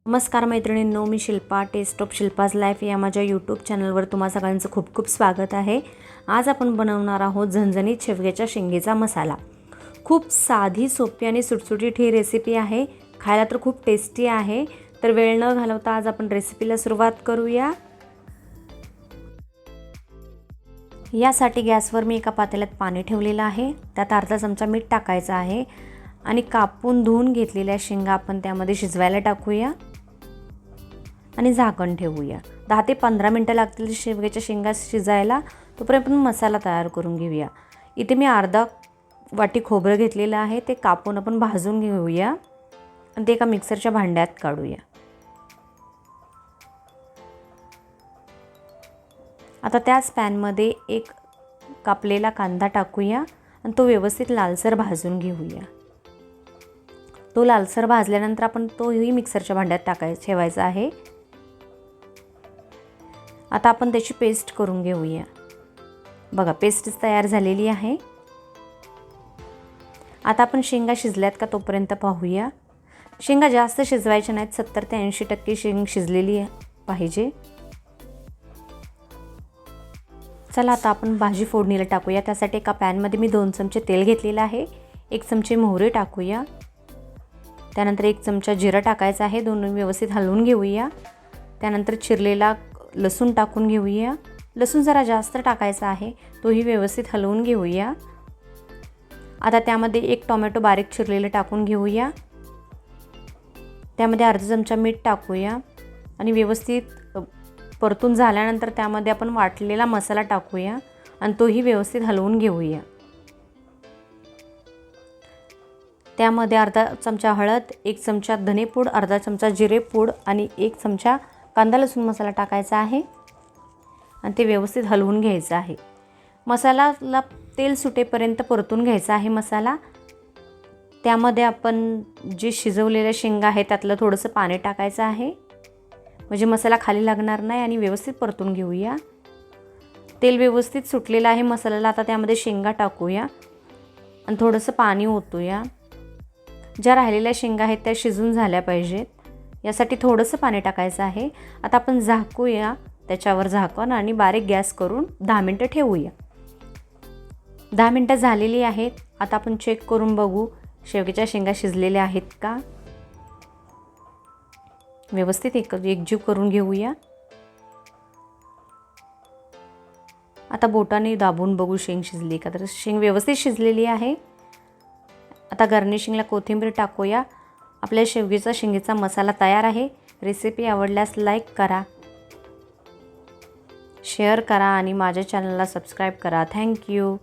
नमस्कार मैत्रिणींनो, मी Shilpa. Taste of Shilpa's life या माझ्या यूट्यूब चॅनलवर तुम्हा सगळ्यांचं खूप खूप स्वागत आहे. आज आपण बनवणार आहोत झणझणीत शेवग्याच्या शेंगेचा मसाला. खूप साधी, सोपी आणि सुटसुटीत ही रेसिपी आहे. खायला तर खूप टेस्टी आहे. तर वेळ न घालवता आज आपण रेसिपीला सुरुवात करूया. यासाठी गॅसवर मी एका पातेल्यात पाणी ठेवलेलं आहे. त्यात अर्धा चमचा मीठ टाकायचं आहे आणि कापून धुवून घेतलेल्या शेंगा आपण त्यामध्ये शिजवायला टाकूया आणि झाकण ठेवूया. 10 ते 15 मिनिटं लागतील शेवग्याच्या शेंगा शिजायला. तोपर्यंत आपण मसाला तयार करून घेऊया. इथे मी अर्धा वाटी खोबरं घेतलेलं आहे. ते कापून आपण भाजून घेऊया आणि ते एका मिक्सरच्या भांड्यात काढूया. आता त्याच पॅनमध्ये एक कापलेला कांदा टाकूया आणि तो व्यवस्थित लालसर भाजून घेऊया. तो लालसर भाजल्यानंतर आपण तोही मिक्सरच्या भांड्यात ठेवायचा आहे. आता आपण त्याची पेस्ट करून घेऊया. बघा, पेस्ट तयार झालेली आहे. आता आपण शेंगा शिजल्यात का तोपर्यंत पाहूया. शेंगा जास्त शिजवायच्या नाहीत. 70 ते 80% शेंग शिजलेली पाहिजे. चला आता आपण भाजी फोडणीला टाकूया. त्यासाठी एका पॅनमध्ये मी 2 चमचे तेल घेतलेलं आहे. 1 चमचे मोहरी टाकूया. त्यानंतर 1 चमचा जिरं टाकायचं आहे. दोन्ही व्यवस्थित हलवून घेऊया. त्यानंतर चिरलेला लसूण टाकून घेऊया. लसूण जरा जास्त टाकायचा आहे. तोही व्यवस्थित हलवून घेऊया. आता त्यामध्ये 1 टोमॅटो बारीक चिरलेलं टाकून घेऊया. त्यामध्ये अर्धा चमचा मीठ टाकूया आणि व्यवस्थित परतून झाल्यानंतर त्यामध्ये आपण वाटलेला मसाला टाकूया आणि तोही व्यवस्थित हलवून घेऊया. त्यामध्ये अर्धा चमचा हळद, 1 चमचा धनेपूड, अर्धा चमचा जिरेपूड आणि 1 चमचा कांदा लसूण मसाला टाकायचा आहे आणि ते व्यवस्थित हलवून घ्यायचं आहे. मसाल्याला तेल सुटेपर्यंत परतून घ्यायचा आहे मसाला. त्यामध्ये आपण जे शिजवलेल्या शेंगा आहे त्यातलं थोडंसं पाणी टाकायचं आहे, म्हणजे मसाला खाली लागणार नाही. आणि व्यवस्थित परतून घेऊया. तेल व्यवस्थित सुटलेलं आहे मसाल्याला. आता त्यामध्ये शेंगा टाकूया आणि थोडंसं पाणी ओतूया. ज्या राहिलेल्या शेंगा आहेत त्या शिजून झाल्या पाहिजेत, यासाठी थोडंसं पाणी टाकायचं आहे. आता आपण झाकूया त्याच्यावर झाकण आणि बारीक गॅस करून 10 मिनटं ठेवूया. 10 मिनटं झालेली आहेत. आता आपण चेक करून बघू शेवग्याच्या शेंगा शिजलेल्या आहेत का. व्यवस्थित एकजीव करून घेऊया. आता बोटाने दाबून बघू शेंग शिजली का. तर शेंग व्यवस्थित शिजलेली आहे. आता गार्निशिंगला कोथिंबीर टाकूया. आपल्या शेंगेचा मसाला तयार आहे. रेसिपी आवडल्यास लाईक करा, शेअर करा आणि माझ्या चॅनलला सबस्क्राईब करा. थँक्यू.